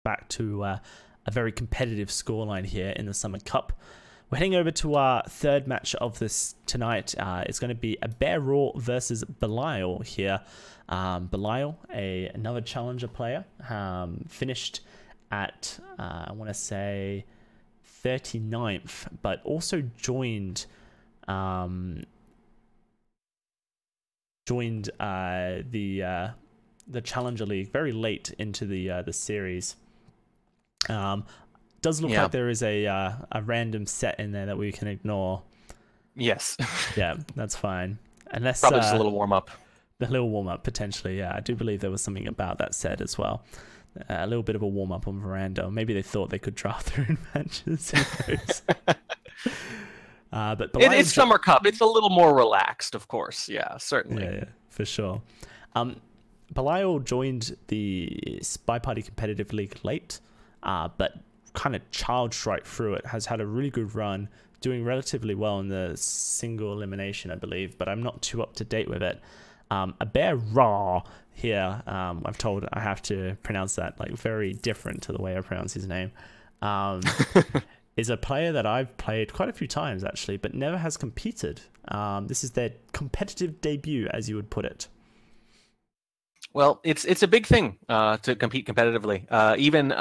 back to a very competitive scoreline here in the Summer Cup. We're heading over to our third match of this tonight. It's going to be abearRAWR versus Belial here. Belial, another challenger player, finished at, I want to say, 39th, but also joined the Challenger League very late into the series. Does look like there is a random set in there that we can ignore. Yes. Yeah, that's fine. Unless probably just a little warm up. A little warm up potentially. Yeah, I do believe there was something about that set as well. A little bit of a warm up on Veranda. Maybe they thought they could draft their own matches. But it's Summer Cup. It's a little more relaxed, of course. Yeah, certainly. Yeah, for sure. Belial joined the SpyParty competitive league late, but kind of charged right through it. Has had a really good run, doing relatively well in the single elimination, I believe, but I'm not too up to date with it. abearRAWR here, I've told I have to pronounce that like very different to the way I pronounce his name. Is a player that I've played quite a few times actually, but never has competed. This is their competitive debut, as you would put it. Well, it's a big thing to compete competitively. Even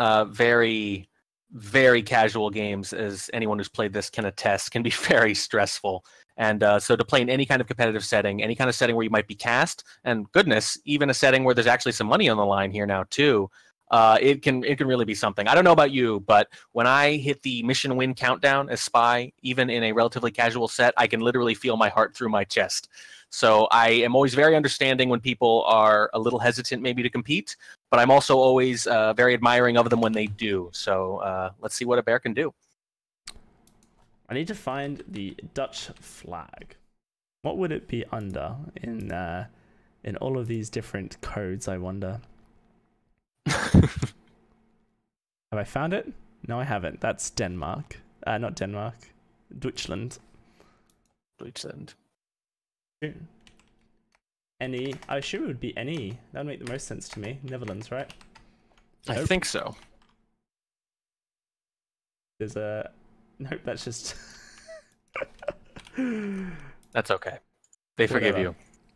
very casual games, as anyone who's played this can attest, can be very stressful. And so to play in any kind of competitive setting, any kind of setting where you might be cast, and goodness, even a setting where there's actually some money on the line here now too, it can really be something. I don't know about you, but when I hit the mission win countdown as Spy, even in a relatively casual set, I can literally feel my heart through my chest. So I am always very understanding when people are a little hesitant maybe to compete, but I'm also always very admiring of them when they do. So let's see what abear can do. I need to find the Dutch flag. What would it be under in all of these different codes, I wonder? Have I found it? No, I haven't. That's Denmark. Not Denmark. Deutschland. Deutschland. Any? I assume it would be any. That would make the most sense to me. Netherlands, right? I think so. There's a... Nope, that's just... That's okay. They forgive you.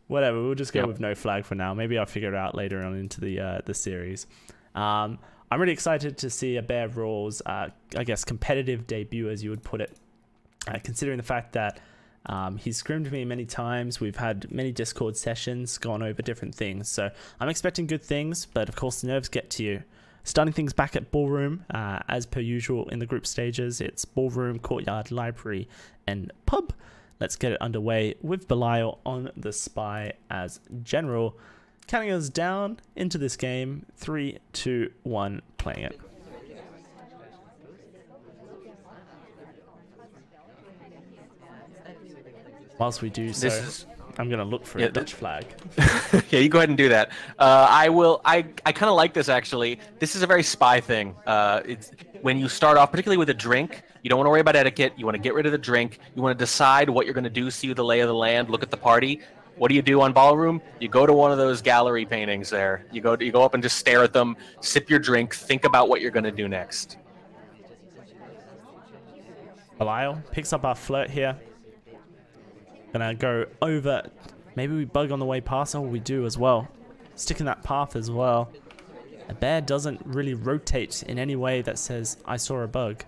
Whatever, we'll just go with no flag for now. Maybe I'll figure it out later on into the series. I'm really excited to see abearRAWR's, I guess, competitive debut, as you would put it, considering the fact that he's scrimmed me many times. We've had many Discord sessions, gone over different things. So I'm expecting good things, but of course the nerves get to you. Starting things back at Ballroom, as per usual in the group stages. It's Ballroom, Courtyard, Library, and Pub. Let's get it underway with Belial on the Spy as General. Counting us down into this game. 3, 2, 1, playing it. Whilst we do so, I'm going to look for a Dutch flag. Yeah, you go ahead and do that. I kind of like this, actually. This is a very Spy thing. It's when you start off, particularly with a drink, you don't want to worry about etiquette. You want to get rid of the drink. You want to decide what you're going to do, see the lay of the land, look at the party. What do you do on Ballroom? You go to one of those gallery paintings there. You go up and just stare at them, sip your drink, think about what you're going to do next. Belial picks up our flirt here. Gonna go over. Maybe we bug on the way past. Oh, we do as well. Stick in that path as well. abear doesn't really rotate in any way that says, I saw a bug.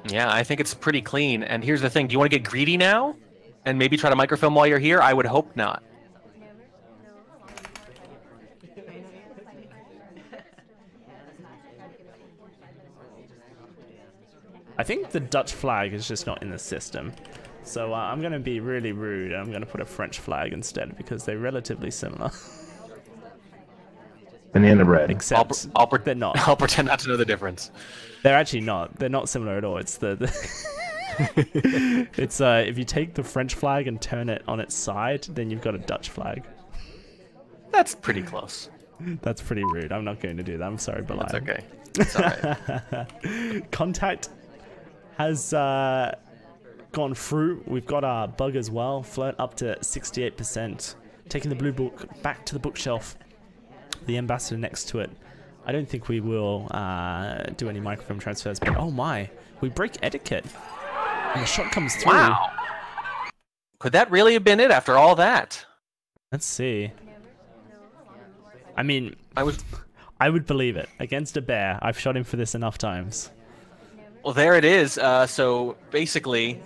Yeah, I think it's pretty clean. And here's the thing. Do you want to get greedy now? And maybe try to microfilm while you're here? I would hope not. I think the Dutch flag is just not in the system. So I'm going to be really rude. I'm going to put a French flag instead because they're relatively similar. Banana bread. Except they're not. I'll pretend not to know the difference. They're actually not. They're not similar at all. It's it's if you take the French flag and turn it on its side, then you've got a Dutch flag. That's pretty close. That's pretty rude. I'm not going to do that. I'm sorry, Belial. That's okay. It's all right. Contact has gone through. We've got our bug as well. Flirt up to 68%. Taking the blue book back to the bookshelf. the ambassador next to it. I don't think we will do any microfilm transfers, but oh my, we break etiquette. And the shot comes through. Wow. Could that really have been it after all that? Let's see. I mean, I would believe it. Against a bear, I've shot him for this enough times. Well, there it is. So basically,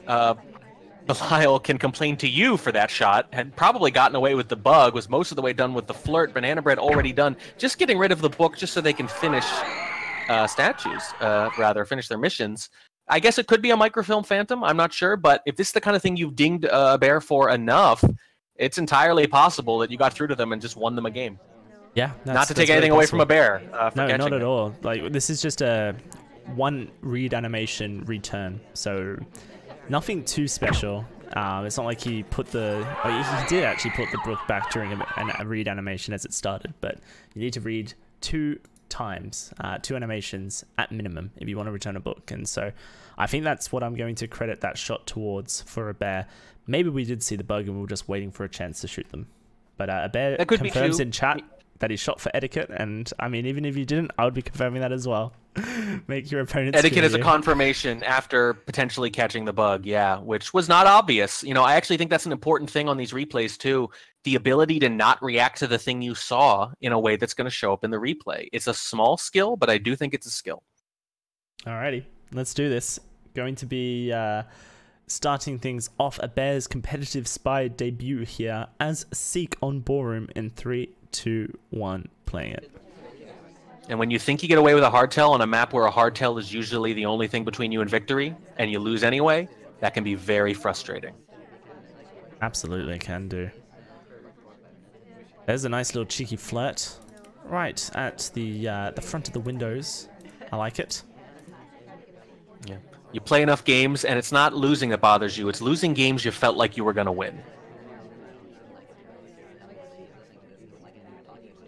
Belial can complain to you for that shot. Had probably gotten away with the bug. Was most of the way done with the flirt. Banana Bread already done. Just getting rid of the book just so they can finish finish their missions. I guess it could be a microfilm phantom. I'm not sure, but if this is the kind of thing you've dinged a bear for enough, it's entirely possible that you got through to them and just won them a game. Yeah, not to take anything away from a bear. No, not at all. Like, this is just a one read animation return, so nothing too special. It's not like he put the... he did actually put the book back during a read animation as it started, but you need to read 2 times, 2 animations at minimum if you want to return a book. And so I think that's what I'm going to credit that shot towards for a bear. Maybe we did see the bug and we were just waiting for a chance to shoot them. But a bear confirms in chat that he shot for etiquette, and I mean, even if you didn't, I would be confirming that as well. Make your opponents etiquette is a confirmation after potentially catching the bug, yeah, which was not obvious. You know, I actually think that's an important thing on these replays too. The ability to not react to the thing you saw in a way that's going to show up in the replay. It's a small skill, but I do think it's a skill. Alrighty, let's do this. Going to be starting things off, a Bears competitive spy debut here as Seek on Ballroom in 3, 2, 1, playing it. And when you think you get away with a hardtail on a map where a hardtail is usually the only thing between you and victory, and you lose anyway, that can be very frustrating. Absolutely can do. There's a nice little cheeky flirt right at the front of the windows. I like it. Yeah. You play enough games, and it's not losing that bothers you. It's losing games you felt like you were going to win.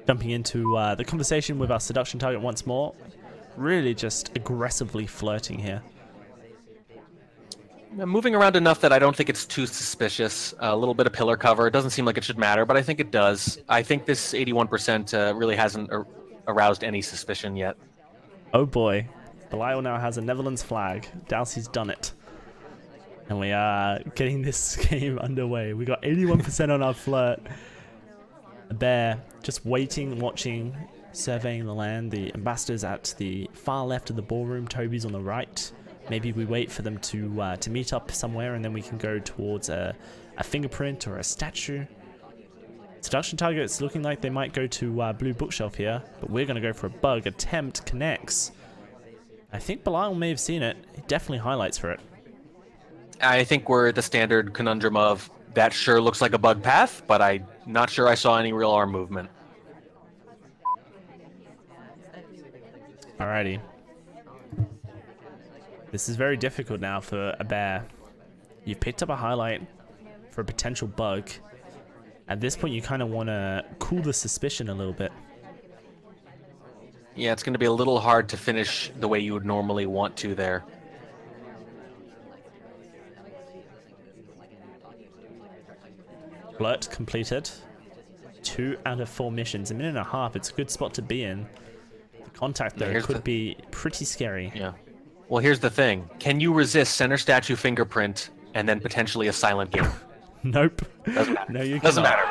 Jumping into the conversation with our seduction target once more. Really just aggressively flirting here. Moving around enough that I don't think it's too suspicious. A little bit of pillar cover. It doesn't seem like it should matter, but I think it does. I think this 81% really hasn't aroused any suspicion yet. Oh boy. Belial now has a Netherlands flag. Dalsey's done it. And we are getting this game underway. We got 81% on our flirt. A bear just waiting, watching, surveying the land. The ambassador's at the far left of the ballroom. Toby's on the right. Maybe we wait for them to meet up somewhere, and then we can go towards a fingerprint or a statue. Seduction target, it's looking like they might go to blue bookshelf here, but we're going to go for a bug. Attempt connects. I think Belial may have seen it. He definitely highlights for it. I think we're at the standard conundrum of that sure looks like a bug path, but I'm not sure I saw any real arm movement. Alrighty. This is very difficult now for a bear. You've picked up a highlight for a potential bug. At this point, you kind of want to cool the suspicion a little bit. Yeah, it's going to be a little hard to finish the way you would normally want to there. Flirt completed. 2 out of 4 missions. A minute and a half. It's a good spot to be in. The contact, though, could be pretty scary. Yeah. Well, here's the thing. Can you resist center statue fingerprint and then potentially a silent game? Nope. Doesn't matter. No, you cannot. Doesn't matter.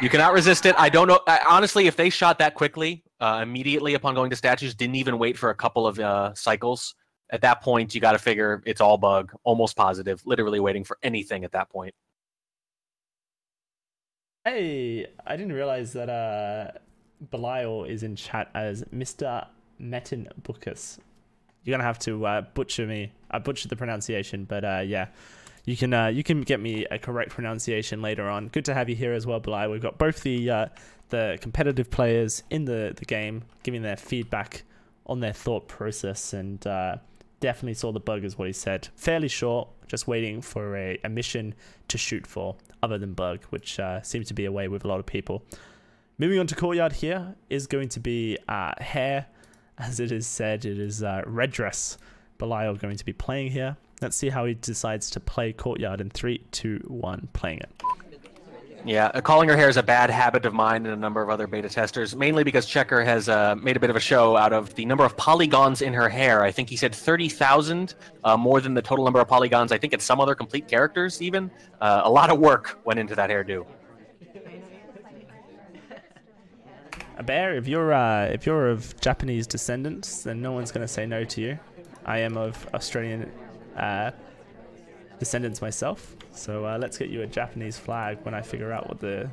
You cannot resist it. I don't know. Honestly, if they shot that quickly, immediately upon going to statues, didn't even wait for a couple of cycles, at that point, you got to figure it's all bug, almost positive, literally waiting for anything at that point. Hey, I didn't realize that Belial is in chat as Mr. Metin Bukas. You're gonna have to butcher me. I butchered the pronunciation, but yeah, you can get me a correct pronunciation later on. Good to have you here as well, Belial. We've got both the competitive players in the game giving their feedback on their thought process, and definitely saw the bug is what he said. Fairly short, just waiting for a mission to shoot for, other than bug, which seems to be a way with a lot of people. Moving on to courtyard here is going to be hair. As it is said, it is red dress. Belial going to be playing here. Let's see how he decides to play courtyard in 3, 2, 1, playing it. Yeah, calling her hair is a bad habit of mine and a number of other beta testers, mainly because Checker has made a bit of a show out of the number of polygons in her hair. I think he said 30,000, more than the total number of polygons. I think it's some other complete characters even. A lot of work went into that hairdo. Bear, if you're of Japanese descendants, then no one's going to say no to you. I am of Australian descendants myself, so let's get you a Japanese flag when I figure out what the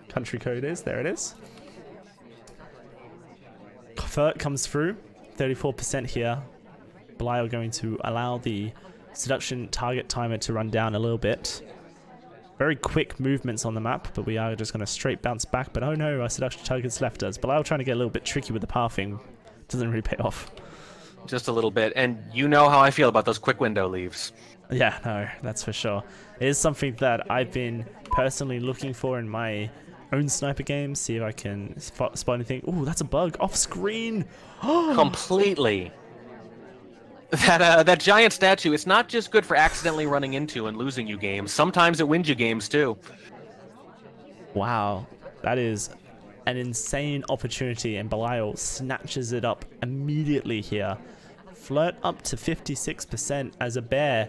country code is. There it is. Flirt comes through, 34% here. Belial going to allow the seduction target timer to run down a little bit. Very quick movements on the map, but we are just going to straight bounce back. But oh no, our seduction target's left us. Belial trying to get a little bit tricky with the pathing. Doesn't really pay off. Just a little bit. And you know how I feel about those quick window leaves. Yeah, no, that's for sure. It is something that I've been personally looking for in my own sniper games. See if I can spot anything. Oh, that's a bug. Off screen. Completely. That giant statue, it's not just good for accidentally running into and losing you games. Sometimes it wins you games too. Wow, that is an insane opportunity, and Belial snatches it up immediately here. Flirt up to 56% as a bear.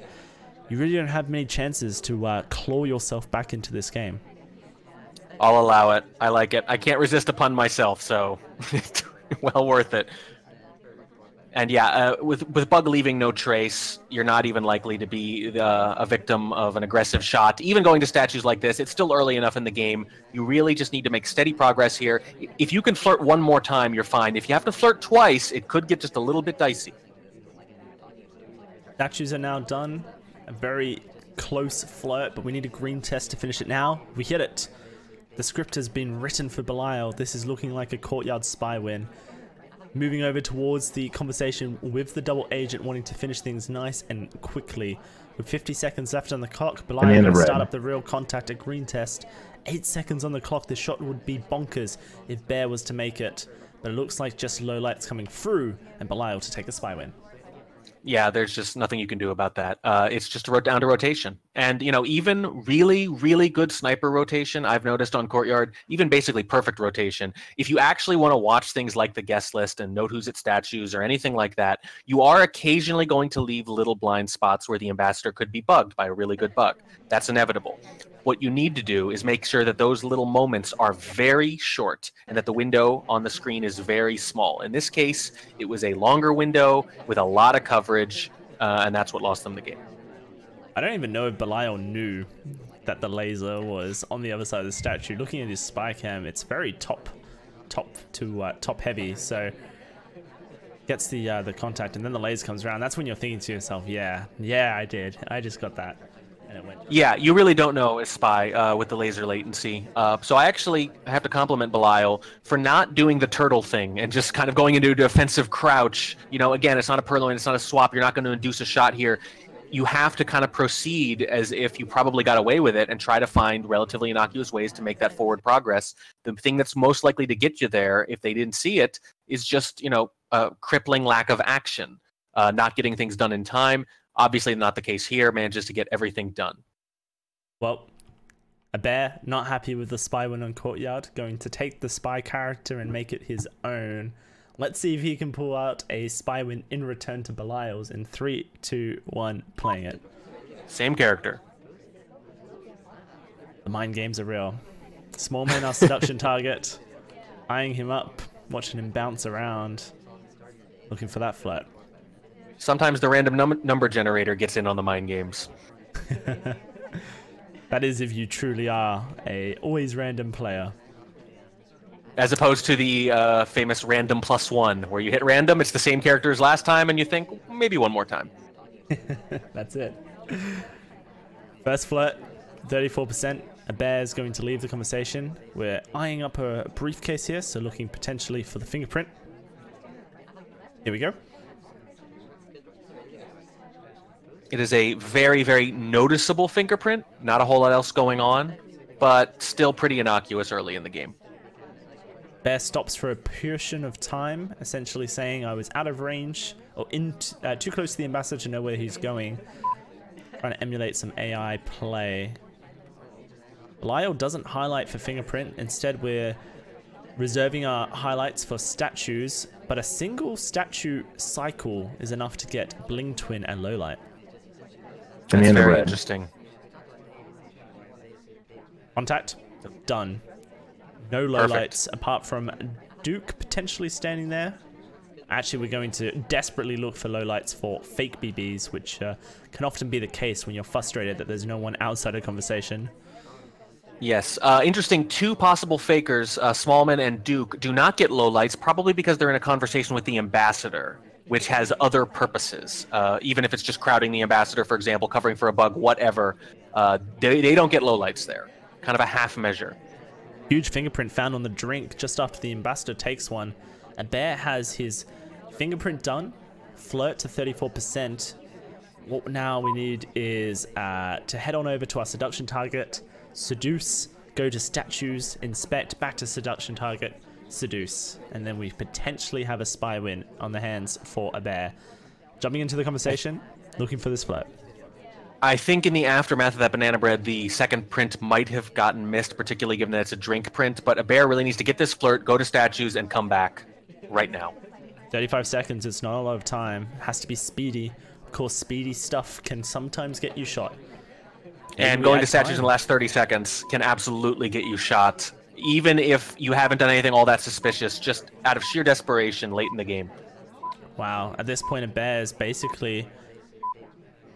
You really don't have many chances to claw yourself back into this game. I'll allow it. I like it. I can't resist a pun myself, so well worth it. And yeah, with Bug leaving no trace, you're not even likely to be a victim of an aggressive shot. Even going to statues like this, it's still early enough in the game. You really just need to make steady progress here. If you can flirt one more time, you're fine. If you have to flirt twice, it could get just a little bit dicey. Statues are now done. A very close flirt, but we need a green test to finish it now. We hit it. The script has been written for Belial. This is looking like a courtyard spy win. Moving over towards the conversation with the double agent, wanting to finish things nice and quickly. With 50 seconds left on the clock, Belial going to start up the real contact at green test. 8 seconds on the clock. The shot would be bonkers if Bear was to make it. But it looks like just low lights coming through, and Belial to take the spy win. Yeah, there's just nothing you can do about that. It's just down to rotation. And, you know, even really, really good sniper rotation, I've noticed on Courtyard, even basically perfect rotation, if you actually want to watch things like the guest list and note who's at statues or anything like that, you are occasionally going to leave little blind spots where the ambassador could be bugged by a really good bug. That's inevitable. What you need to do is make sure that those little moments are very short and that the window on the screen is very small. In this case, it was a longer window with a lot of coverage, and that's what lost them the game. I don't even know if Belial knew that the laser was on the other side of the statue. Looking at his spy cam, it's very top heavy, so gets the contact, and then the laser comes around. That's when you're thinking to yourself, yeah, I did. I just got that. And it went. Yeah, you really don't know as spy with the laser latency. So I actually have to compliment Belial for not doing the turtle thing and just kind of going into a defensive crouch. You know, again, it's not a purloin, it's not a swap. You're not going to induce a shot here. You have to kind of proceed as if you probably got away with it and try to find relatively innocuous ways to make that forward progress. The thing that's most likely to get you there, if they didn't see it, is just, you know, a crippling lack of action, not getting things done in time. Obviously not the case here, manages to get everything done. Well, a bear not happy with the spy win on Courtyard, going to take the spy character and make it his own. Let's see if he can pull out a spy win in return to Belial's in 3, 2, 1, playing it. Same character. The mind games are real. Small man, our seduction target. Eyeing him up, watching him bounce around, looking for that flirt. Sometimes the random number generator gets in on the mind games. That is if you truly are a always random player. As opposed to the famous random +1, where you hit random, it's the same character as last time, and you think, maybe one more time. That's it. First flirt, 34%. A bear is going to leave the conversation. We're eyeing up a briefcase here, so looking potentially for the fingerprint. Here we go. It is a very, very noticeable fingerprint. Not a whole lot else going on, but still pretty innocuous early in the game. Bear stops for a portion of time, essentially saying I was out of range, or too close to the ambassador to know where he's going. Trying to emulate some AI play. Belial doesn't highlight for fingerprint. Instead, we're reserving our highlights for statues, but a single statue cycle is enough to get Bling Twin and Lowlight. That's very interesting. Contact. Done. No lowlights apart from Duke potentially standing there. Actually, we're going to desperately look for lowlights for fake BBs, which can often be the case when you're frustrated that there's no one outside a conversation. Yes. Interesting. Two possible fakers, Smallman and Duke, do not get lowlights, probably because they're in a conversation with the ambassador, which has other purposes. Even if it's just crowding the ambassador, for example, covering for a bug, whatever, they don't get lowlights there. Kind of a half measure. Huge fingerprint found on the drink just after the ambassador takes one. abear has his fingerprint done. Flirt to 34%. What now we need is to head on over to our seduction target. Seduce, go to statues, inspect, back to seduction target, seduce, and then we potentially have a spy win on the hands for abear. Jumping into the conversation, looking for this flirt. I think in the aftermath of that banana bread, the second print might have gotten missed, particularly given that it's a drink print, but abear really needs to get this flirt, go to statues, and come back right now. 35 seconds, it's not a lot of time. Has to be speedy. Of course, speedy stuff can sometimes get you shot. And going to statues in the last 30 seconds can absolutely get you shot, even if you haven't done anything all that suspicious, just out of sheer desperation late in the game. Wow, at this point, abear is basically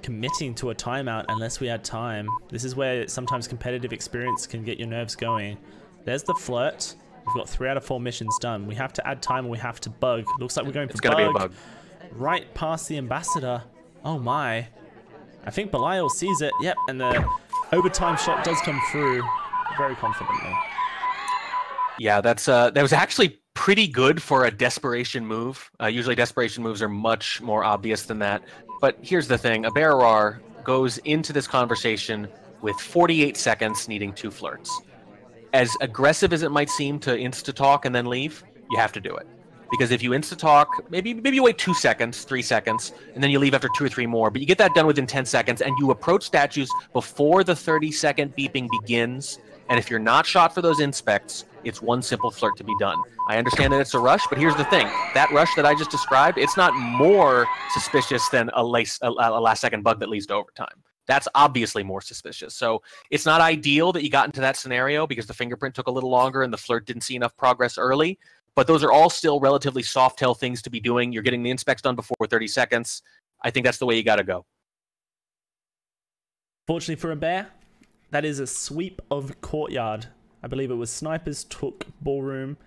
committing to a timeout unless we add time. This is where sometimes competitive experience can get your nerves going. There's the flirt. We've got 3 out of 4 missions done. We have to add time or we have to bug. Looks like we're going for It's gonna be a bug. Right past the ambassador. Oh my. I think Belial sees it. Yep, and the overtime shot does come through very confidently. Yeah, that was actually pretty good for a desperation move. Usually desperation moves are much more obvious than that. But here's the thing. abearRAWR goes into this conversation with 48 seconds needing 2 flirts. As aggressive as it might seem to insta-talk and then leave, you have to do it. Because if you insta-talk, maybe you wait 2 seconds, 3 seconds, and then you leave after 2 or 3 more, but you get that done within 10 seconds, and you approach statues before the 30-second beeping begins, and if you're not shot for those inspects, it's one simple flirt to be done. I understand that it's a rush, but here's the thing. That rush that I just described, it's not more suspicious than a last-second bug that leads to overtime. That's obviously more suspicious. So it's not ideal that you got into that scenario because the fingerprint took a little longer and the flirt didn't see enough progress early. But those are all still relatively soft-tail things to be doing. You're getting the inspects done before 30 seconds. I think that's the way you got to go. Fortunately for abear, that is a sweep of courtyard. I believe it was snipers took ballroom.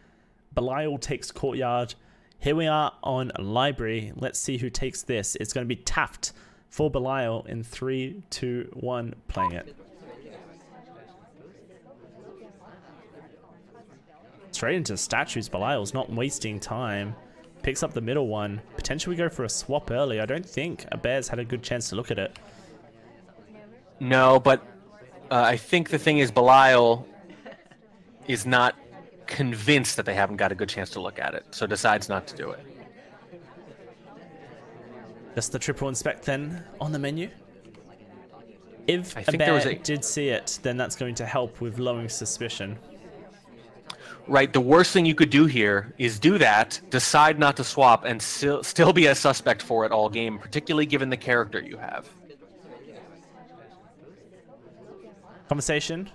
Belial takes courtyard. Here we are on library. Let's see who takes this. It's going to be Taft for Belial in 3, 2, 1, playing it. Straight into statues. Belial's not wasting time. Picks up the middle one. Potentially go for a swap early. I don't think abear's had a good chance to look at it. No, but I think the thing is Belial is not convinced that they haven't got a good chance to look at it, so decides not to do it. Just the triple inspect then on the menu. If I think abear did see it, then that's going to help with lowering suspicion. Right, the worst thing you could do here is do that, decide not to swap, and still be a suspect for it all game, particularly given the character you have. Conversation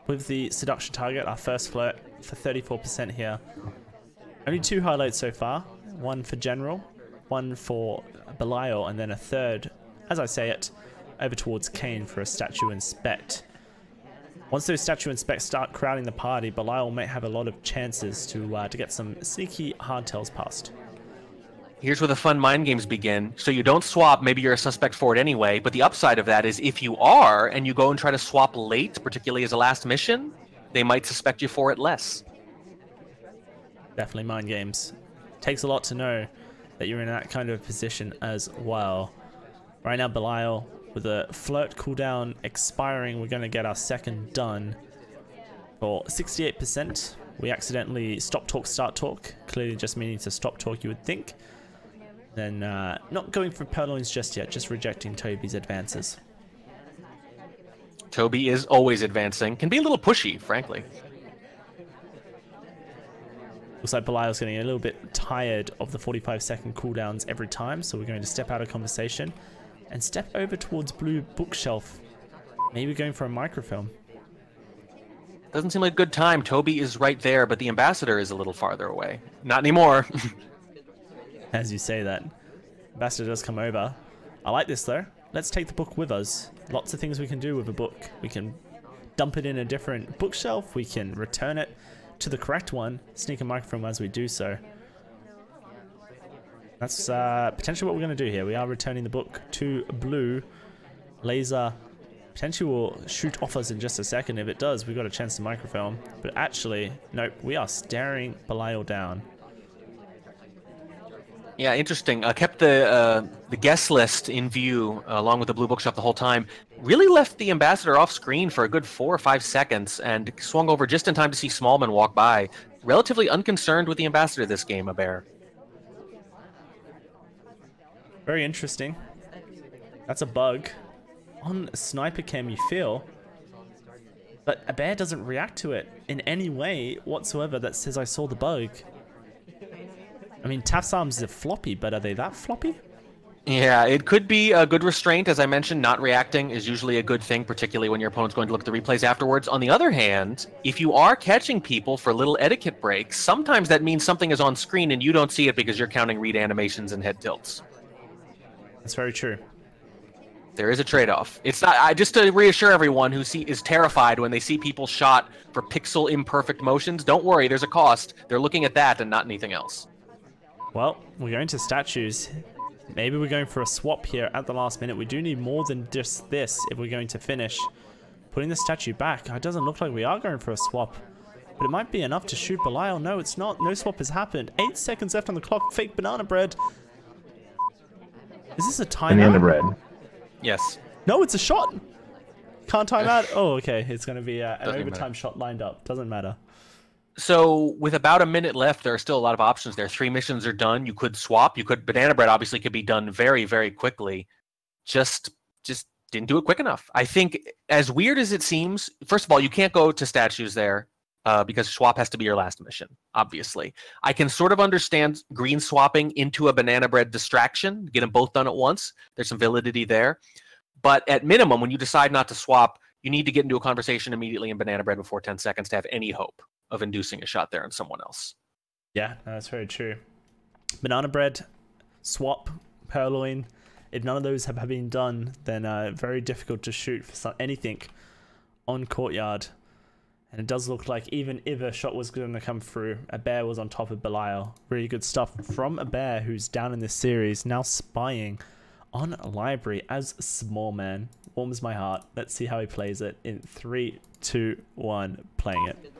with the seduction target, our first flirt for 34% here. Only 2 highlights so far. 1 for general, 1 for Belial, and then a third, as I say it, over towards Kane for a statue inspect. Once those statue inspects start crowding the party, Belial may have a lot of chances to get some sneaky hardtails past. Here's where the fun mind games begin. So you don't swap, maybe you're a suspect for it anyway, but the upside of that is if you are, and you go and try to swap late, particularly as a last mission, they might suspect you for it less. Definitely mind games. Takes a lot to know that you're in that kind of position as well. Right now, Belial, with a flirt cooldown expiring, we're going to get our second done. For 68%, we accidentally stop talk, start talk. Clearly just meaning to stop talk, you would think. Then not going for purloins just yet, just rejecting Toby's advances. Toby is always advancing. Can be a little pushy, frankly. Looks like Belial's getting a little bit tired of the 45-second cooldowns every time, so we're going to step out of conversation and step over towards blue bookshelf. Maybe going for a microfilm. Doesn't seem like a good time. Toby is right there, but the ambassador is a little farther away. Not anymore. As you say that. Ambassador does come over. I like this though. Let's take the book with us. Lots of things we can do with a book. We can dump it in a different bookshelf. We can return it to the correct one. Sneak a microfilm as we do so. That's potentially what we're going to do here. We are returning the book to blue. Laser potentially will shoot off us in just a second. If it does, we've got a chance to microfilm. But actually, nope, we are staring Belial down. Yeah, interesting. Kept the guest list in view along with the blue bookshelf the whole time. Really left the ambassador off screen for a good 4 or 5 seconds and swung over just in time to see Smallman walk by. Relatively unconcerned with the ambassador this game, abear. Very interesting. That's a bug. On sniper cam you feel, but abear doesn't react to it in any way whatsoever that says I saw the bug. I mean, Taft's arms are floppy, but are they that floppy? Yeah, it could be a good restraint. As I mentioned, not reacting is usually a good thing, particularly when your opponent's going to look at the replays afterwards. On the other hand, if you are catching people for little etiquette breaks, sometimes that means something is on screen and you don't see it because you're counting read animations and head tilts. That's very true. There is a trade-off. It's not just to reassure everyone who is terrified when they see people shot for pixel imperfect motions. Don't worry, there's a cost. They're looking at that and not anything else. Well, we're going to statues. Maybe we're going for a swap here at the last minute. We do need more than just this if we're going to finish. Putting the statue back. It doesn't look like we are going for a swap. But it might be enough to shoot Belial. No, it's not. No swap has happened. 8 seconds left on the clock. Fake banana bread. Is this a timeout? Banana bread. Yes. No, it's a shot. Can't time out. Oh, okay. It's going to be an Doesn't overtime matter. shot lined up. Doesn't matter. So with about a minute left, there are still a lot of options there. 3 missions are done. You could swap. You could banana bread obviously could be done very, very quickly. Just didn't do it quick enough. I think as weird as it seems, first of all, you can't go to statues there because swap has to be your last mission, obviously. I can sort of understand green swapping into a banana bread distraction, get them both done at once. There's some validity there. But at minimum, when you decide not to swap, you need to get into a conversation immediately in banana bread before 10 seconds to have any hope of inducing a shot there on someone else. Yeah, that's very true. Banana bread, swap, purloin. If none of those have been done, then very difficult to shoot for anything on courtyard. And it does look like even if a shot was going to come through, abear was on top of Belial. Really good stuff from abear, who's down in this series, now spying on library as Smallman. Warms my heart. Let's see how he plays it in 3, 2, 1, playing it.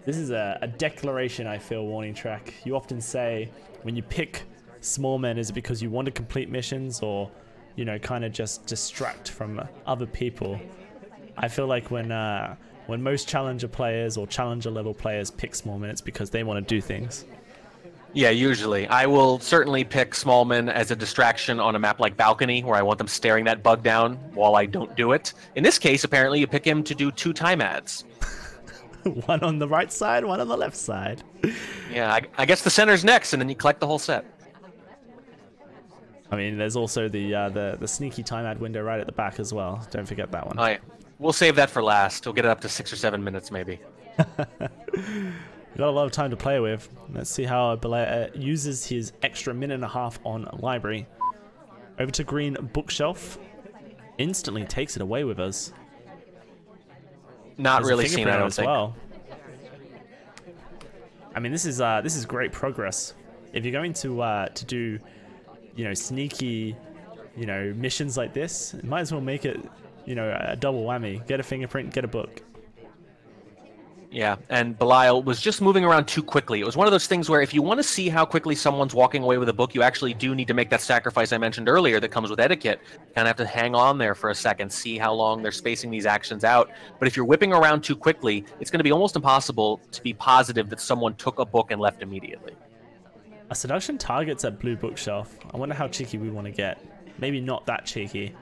This is a declaration, I feel, warning track. You often say when you pick Smallman, is it because you want to complete missions or, you know, kind of just distract from other people? I feel like when most challenger players or challenger level players pick Smallman, it's because they want to do things. Yeah, usually. I will certainly pick Smallman as a distraction on a map like Balcony, where I want them staring that bug down while I don't do it. In this case, apparently, you pick him to do 2 time ads. One on the right side, one on the left side. Yeah, I guess the center's next, and then you collect the whole set. I mean, there's also the sneaky time ad window right at the back as well. Don't forget that one. Oh, yeah. We'll save that for last. We'll get it up to 6 or 7 minutes, maybe. We've got a lot of time to play with. Let's see how Belial uses his extra minute and a half on library. Over to green bookshelf. Instantly takes it away with us. Not There's really seen, I don't think. well. I mean, this is great progress. If you're going to do, you know, sneaky, you know, missions like this, you might as well make it, you know, a double whammy. Get a fingerprint, get a book. Yeah, and Belial was just moving around too quickly. It was one of those things where if you want to see how quickly someone's walking away with a book, you actually do need to make that sacrifice I mentioned earlier that comes with etiquette. Kind of have to hang on there for a second, see how long they're spacing these actions out. But if you're whipping around too quickly, it's going to be almost impossible to be positive that someone took a book and left immediately. A seduction targets at blue bookshelf. I wonder how cheeky we want to get. Maybe not that cheeky.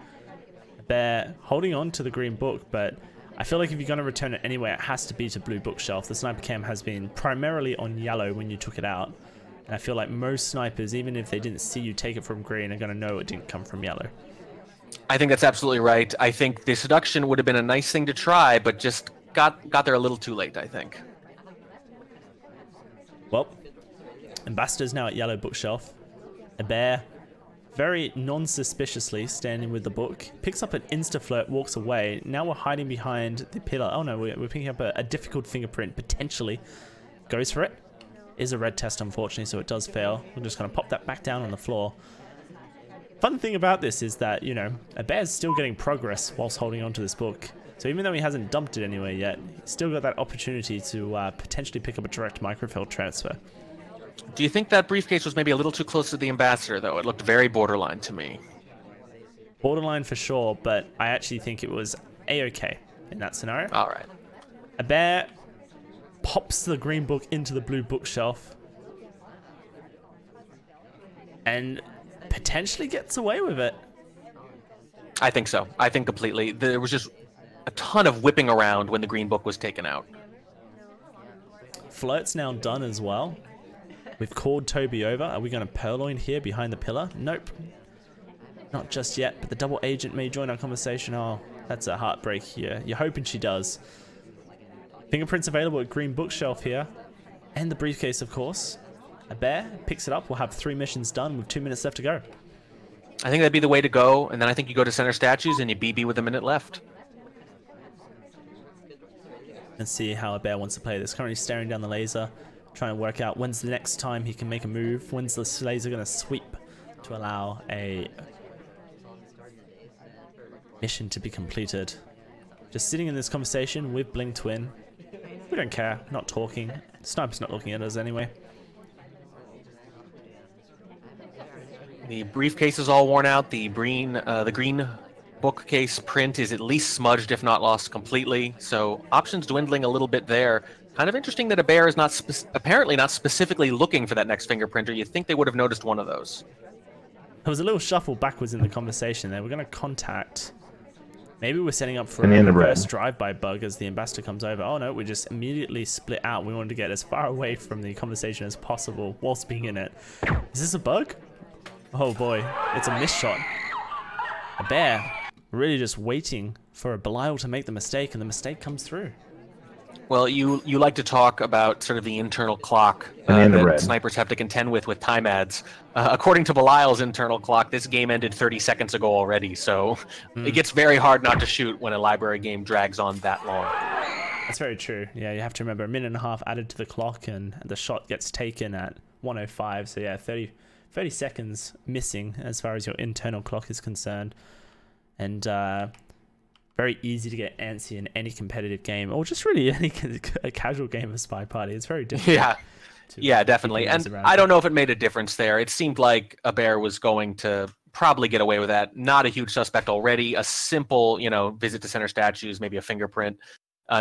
They're holding on to the green book, but I feel like if you're going to return it anyway, it has to be to blue bookshelf. The sniper cam has been primarily on yellow when you took it out. And I feel like most snipers, even if they didn't see you take it from green, are going to know it didn't come from yellow. I think that's absolutely right. I think the seduction would have been a nice thing to try, but just got there a little too late, I think. Well, Ambassador's now at yellow bookshelf. A bear, very non-suspiciously standing with the book, picks up an insta-flirt, walks away. Now we're hiding behind the pillar. Oh no, we're picking up a difficult fingerprint, potentially. Goes for it. Is a red test, unfortunately, so it does fail. We're just going to pop that back down on the floor. Fun thing about this is that, you know, a bear's still getting progress whilst holding on to this book. So even though he hasn't dumped it anywhere yet, he's still got that opportunity to potentially pick up a direct microfield transfer. Do you think that briefcase was maybe a little too close to the Ambassador, though? It looked very borderline to me. Borderline for sure, but I actually think it was A-okay in that scenario. All right. A bear pops the green book into the blue bookshelf and potentially gets away with it. I think so. I think completely. There was just a ton of whipping around when the green book was taken out. Flirt's now done as well. We've called Toby over. Are we going to purloin here behind the pillar? Nope. Not just yet, but the double agent may join our conversation. Oh, that's a heartbreak here. You're hoping she does. Fingerprints available at green bookshelf here. And the briefcase, of course. A bear picks it up. We'll have 3 missions done with 2 minutes left to go. I think that'd be the way to go, and then I think you go to center statues and you BB with a minute left. Let's see how a bear wants to play this. Currently staring down the laser, trying to work out when's the next time he can make a move. When's this laser going to sweep to allow a mission to be completed. Just sitting in this conversation with Bling Twin. We don't care, not talking. Sniper's not looking at us anyway. The briefcase is all worn out. The green bookcase print is at least smudged, if not lost completely. So options dwindling a little bit there. Kind of interesting that a bear is not apparently not specifically looking for that next fingerprint, or you'd think they would have noticed one of those. There was a little shuffle backwards in the conversation there. We're going to contact... Maybe we're setting up for a reverse drive-by bug as the Ambassador comes over. Oh no, we just immediately split out. We wanted to get as far away from the conversation as possible whilst being in it. Is this a bug? Oh boy, it's a miss shot. A bear really just waiting for a Belial to make the mistake, and the mistake comes through. Well, you like to talk about sort of the internal clock that snipers have to contend with time ads. According to Belial's internal clock, this game ended 30 seconds ago already, so it gets very hard not to shoot when a library game drags on that long. That's very true. Yeah, you have to remember a minute and a half added to the clock, and the shot gets taken at 1:05. So yeah, 30 seconds missing as far as your internal clock is concerned. And very easy to get antsy in any competitive game, or just really any a casual game of SpyParty. It's very difficult. Yeah, definitely. And I don't know if it made a difference there. It seemed like a bear was going to probably get away with that. Not a huge suspect already. A simple, visit to center statues, maybe a fingerprint.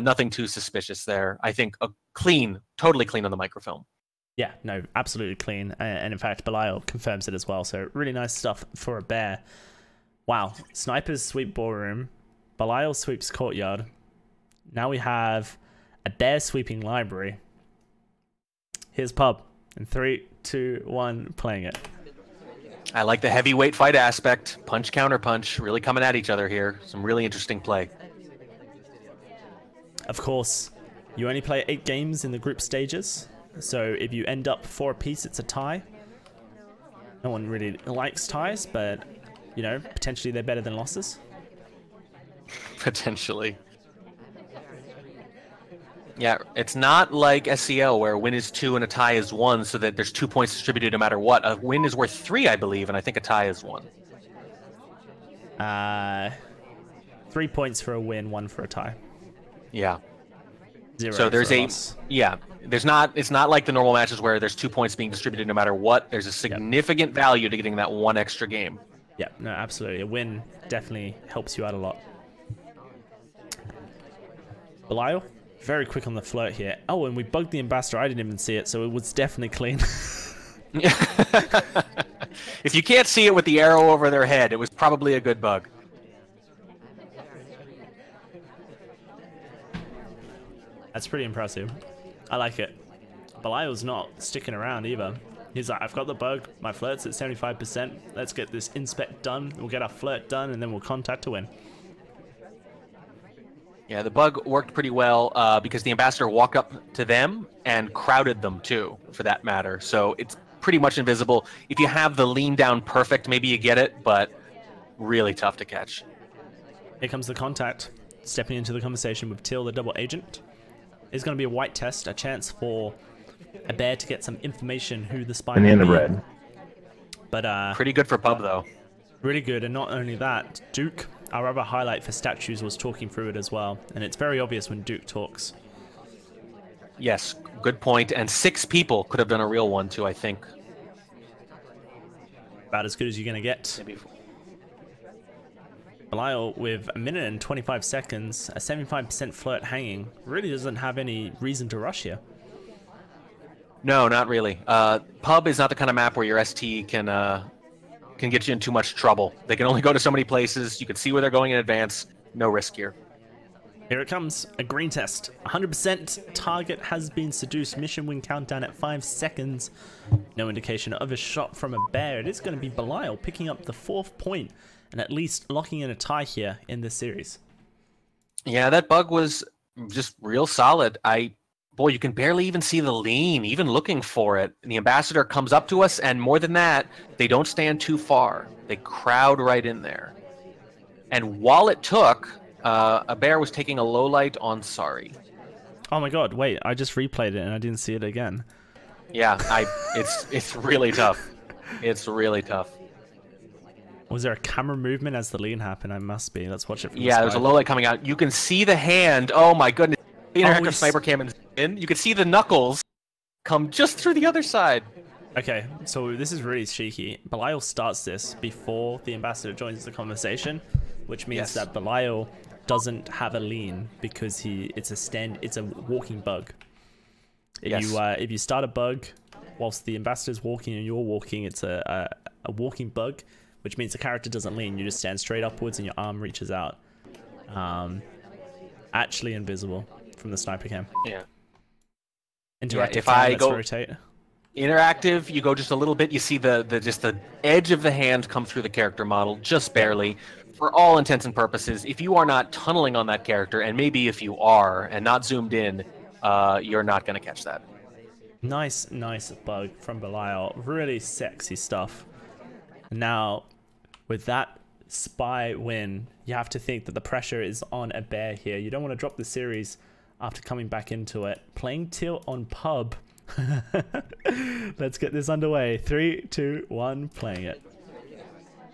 Nothing too suspicious there. I think a totally clean on the microfilm. Yeah, no, absolutely clean. And in fact, Belial confirms it as well. So really nice stuff for a bear. Wow. Snipers sweep ballroom. Belial sweeps courtyard. Now we have a bear sweeping library. Here's pub. In 3, 2, 1, playing it. I like the heavyweight fight aspect. Punch, counter punch. Really coming at each other here. Some really interesting play. Of course, you only play 8 games in the group stages. So if you end up 4 apiece, it's a tie. No one really likes ties, but, potentially they're better than losses. Potentially. Yeah, it's not like SEL where a win is 2 and a tie is 1, so that there's 2 points distributed no matter what. A win is worth 3, I believe, and I think a tie is 1. 3 points for a win, 1 for a tie. Yeah. 0 so there's a loss. It's not like the normal matches where there's 2 points being distributed no matter what. There's a significant value to getting that 1 extra game. Yeah, no, absolutely. A win definitely helps you out a lot. Belial, very quick on the flirt here. Oh, and we bugged the Ambassador. I didn't even see it, so it was definitely clean. If you can't see it with the arrow over their head, it was probably a good bug. That's pretty impressive. I like it. Belial's not sticking around either. He's like, I've got the bug, my flirt's at 75%. Let's get this inspect done. We'll get our flirt done, and then we'll contact to win. Yeah, the bug worked pretty well because the ambassador walked up to them and crowded them too, for that matter. So it's pretty much invisible. If you have the lean down perfect, maybe you get it, but really tough to catch. Here comes the contact, stepping into the conversation with Till, the double agent. It's going to be a white test, a chance for a bear to get some information who the spy And may in the be. red. But pretty good for pub though. really good, and not only that, Duke, our other highlight for statues, was talking through it as well, and it's very obvious when Duke talks. Yes, good point. And 6 people could have done a real one too, I think. About as good as you're going to get. Maybe. Belial, with 1 minute and 25 seconds, a 75% flirt hanging, really doesn't have any reason to rush here. No, not really. Pub is not the kind of map where your ST can get you in too much trouble. They can only go to so many places. You can see where they're going in advance. No risk here. Here it comes, a green test. 100% target has been seduced. Mission win countdown at 5 seconds. No indication of a shot from a bear. It is going to be Belial picking up the 4th point and at least locking in a tie here in this series. Yeah, that bug was just real solid. Boy, you can barely even see the lean, even looking for it. And the ambassador comes up to us, and more than that, they don't stand too far. They crowd right in there. And while it took, a bear was taking a low light on Sorry. Oh my god, wait, I just replayed it and I didn't see it again. Yeah, it's really tough. It's really tough. Was there a camera movement as the lean happened? I must be. Let's watch it from Yeah, the there's a side. low light coming out. You can see the hand. Oh my goodness. The interactive we sniper cam in. You can see the knuckles come just through the other side. Okay, so this is really cheeky. Belial starts this before the ambassador joins the conversation, which means Yes. that Belial doesn't have a lean because it's a walking bug. If you start a bug whilst the ambassador's walking and you're walking, it's a walking bug, which means the character doesn't lean. You just stand straight upwards and your arm reaches out. Actually invisible from the sniper cam. Yeah. Interactive if cam, I let's go rotate. interactive, you go just a little bit, you see just the edge of the hand come through the character model, just barely. For all intents and purposes, if you are not tunneling on that character, and maybe if you are, and not zoomed in, you're not going to catch that. Nice bug from Belial. Really sexy stuff. Now, with that spy win, you have to think that the pressure is on a bear here. You don't want to drop the series after coming back into it. Playing Till on pub. Let's get this underway. 3, 2, 1, playing it.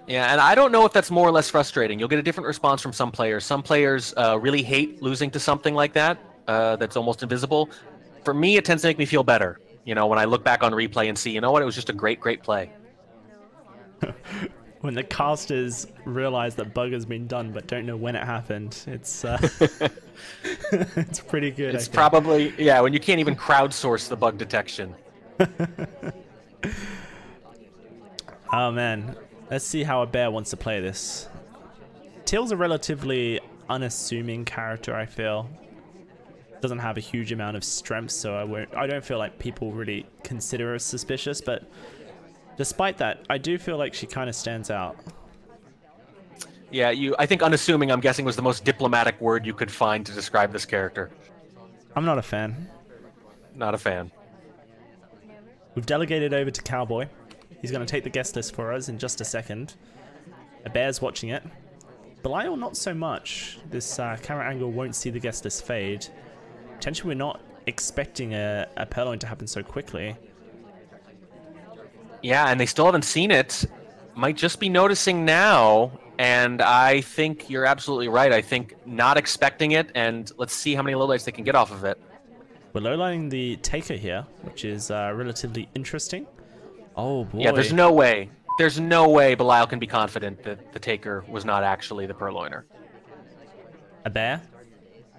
Yeah, and I don't know if that's more or less frustrating. You'll get a different response from some players. Some players really hate losing to something like that, that's almost invisible. For me, it tends to make me feel better. You know, when I look back on replay and see, you know what, it was just a great play. When the casters realize that bug has been done but don't know when it happened, it's it's pretty good. It's probably, yeah, when you can't even crowdsource the bug detection. Oh man, let's see how a bear wants to play this. Till's a relatively unassuming character, I feel. Doesn't have a huge amount of strength, so I don't feel like people really consider her suspicious, but despite that, I do feel like she kind of stands out. Yeah, I think unassuming, I'm guessing, was the most diplomatic word you could find to describe this character. I'm not a fan. Not a fan. We've delegated over to Cowboy. He's going to take the guest list for us in just a second. A bear's watching it. Belial, not so much. This camera angle won't see the guest list fade. Potentially, we're not expecting a purloin to happen so quickly. Yeah, and they still haven't seen it. Might just be noticing now, and I think you're absolutely right. I think not expecting it, and let's see how many lowlights they can get off of it. We're lowlighting the Taker here, which is relatively interesting. Oh boy. Yeah, there's no way. There's no way Belial can be confident that the Taker was not actually the purloiner. A bear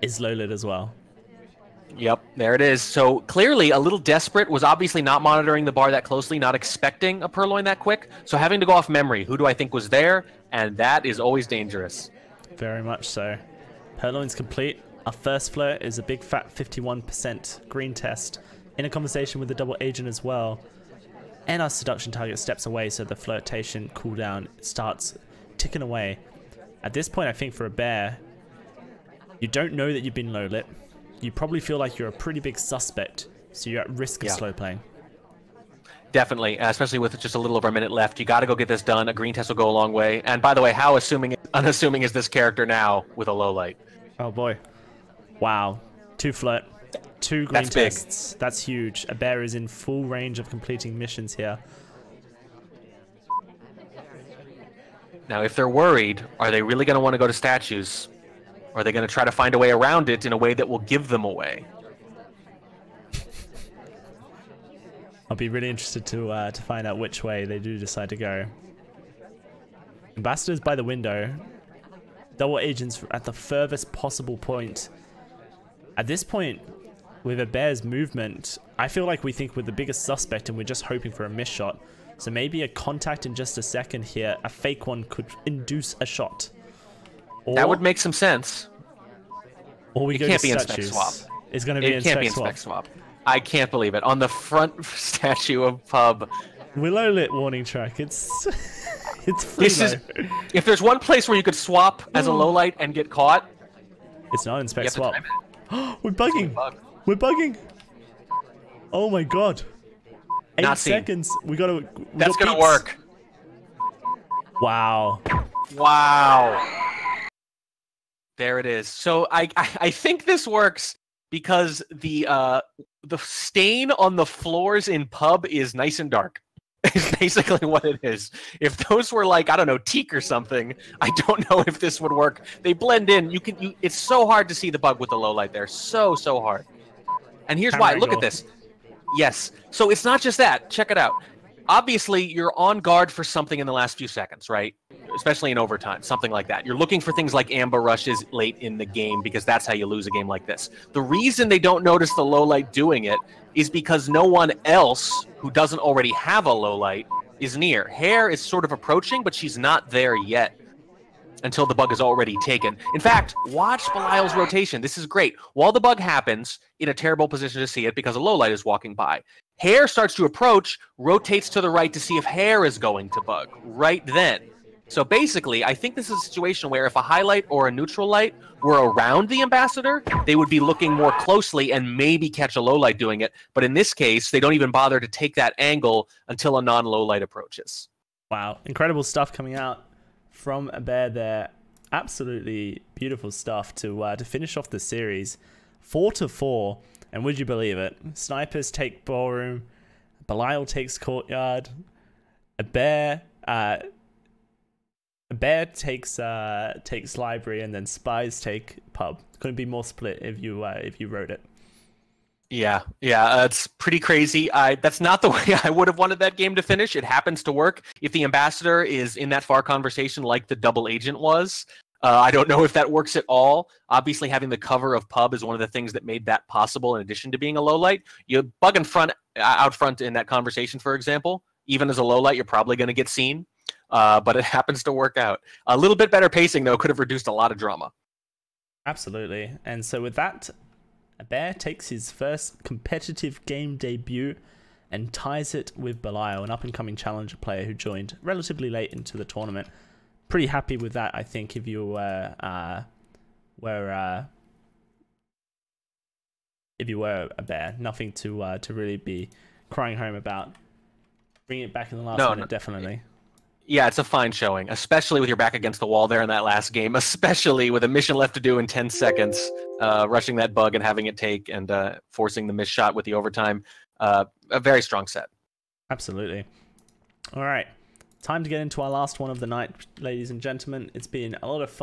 is low lit as well. Yep, there it is. So clearly a little desperate, was obviously not monitoring the bar that closely, not expecting a purloin that quick. So having to go off memory, who do I think was there? And that is always dangerous. Very much so. Purloin's complete. Our first flirt is a big fat 51% green test in a conversation with the double agent as well. And our seduction target steps away, so the flirtation cooldown starts ticking away. At this point, I think for a bear, you don't know that you've been low lit. You probably feel like you're a pretty big suspect, so you're at risk of slow playing. Definitely, especially with just a little over a minute left. You got to go get this done. A green test will go a long way. And by the way, how unassuming is this character now with a low light? Oh boy. Wow. 2 flirt. 2 green tests. That's huge. A bear is in full range of completing missions here. Now, if they're worried, are they really going to want to go to statues? Or are they going to try to find a way around it in a way that will give them away? I'll be really interested to find out which way they do decide to go. Ambassadors by the window. Double agents at the furthest possible point. At this point, with a bear's movement, I feel like we think we're the biggest suspect and we're just hoping for a miss shot. So maybe a contact in just a second here, a fake one could induce a shot. Or, that would make some sense. Or we go to statues. Swap. It's going to be inspect swap. I can't believe it. On the front statue of pub. Willow lit warning track. It's it's free. If there's one place where you could swap as a low light and get caught, it's not inspect swap. We're bugging. We're bugging. Oh my god. 8 seconds. That's gonna work. Wow. Wow. There it is. So I think this works because the stain on the floors in pub is nice and dark. Is basically what it is. If those were like, I don't know, teak or something, I don't know if this would work. They blend in. It's so hard to see the bug with the low light there. So hard. And here's why. Look at this. Yes. So it's not just that. Check it out. Obviously, you're on guard for something in the last few seconds, right? Especially in overtime, something like that. You're looking for things like amber rushes late in the game because that's how you lose a game like this. The reason they don't notice the low light doing it is because no one else who doesn't already have a low light is near. Hare is sort of approaching, but she's not there yet until the bug is already taken. In fact, watch Belial's rotation. This is great. While the bug happens, in a terrible position to see it because a low light is walking by. Hare starts to approach, rotates to the right to see if Hare is going to bug right then. So basically, I think this is a situation where if a highlight or a neutral light were around the ambassador, they would be looking more closely and maybe catch a low light doing it. But in this case, they don't even bother to take that angle until a non-low light approaches. Wow, incredible stuff coming out from abear there. Absolutely beautiful stuff to finish off the series. 4-4, and would you believe it? Snipers take ballroom, Belial takes courtyard, abear takes library, and then spies take pub. Couldn't be more split if you wrote it. Yeah, it's pretty crazy. That's not the way I would have wanted that game to finish. It happens to work. If the ambassador is in that far conversation like the double agent was, I don't know if that works at all. Obviously, having the cover of pub is one of the things that made that possible in addition to being a low light. You bug out front in that conversation, for example, even as a low light, you're probably going to get seen. But it happens to work out. A little bit better pacing, though, could have reduced a lot of drama. Absolutely. And so with that, abear takes his first competitive game debut and ties it with Belial, an up-and-coming challenger player who joined relatively late into the tournament. Pretty happy with that, I think, if you were a bear. Nothing to really be crying home about. Bringing it back in the last minute, definitely. Yeah, it's a fine showing, especially with your back against the wall there in that last game, especially with a mission left to do in 10 seconds, rushing that bug and having it take and forcing the missed shot with the overtime. A very strong set. Absolutely. All right. Time to get into our last one of the night, ladies and gentlemen. It's been a lot of fun.